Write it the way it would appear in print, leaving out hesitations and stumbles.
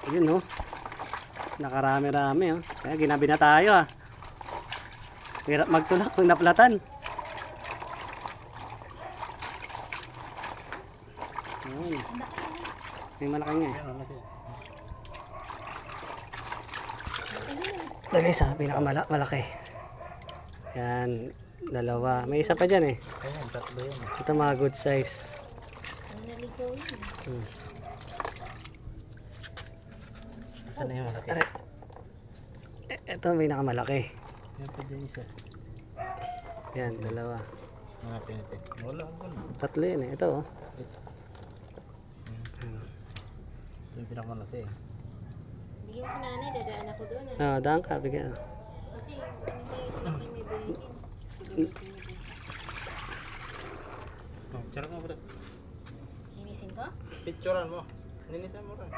Ayun oh. Nakarami-rami oh. Kaya ginabi na tayo ah. Hirap magtulak kung naplatan. Ayun. May malaki nga eh. Ito guys ha, pinakamalaki. Yan, dalawa. May isa pa dyan eh. Ayan, tatlo yun. Ito mga good size. Saan na yung malaki? Tara. Ito ang pinakamalaki. Yan pa dyan isa. Yan, dalawa. Hanapin natin. Wala ko na. Tatlo yun eh. Ito oh. Ito yung pinakamalaki eh. Bigyan mo si nanay, dadaan ako doon. Ah, daan ka, bigyan. Kasi hindi sila kayo may bilhin. Oh, charot mo bro. Hinisin ko? Picturean mo. Ninisan mo rin.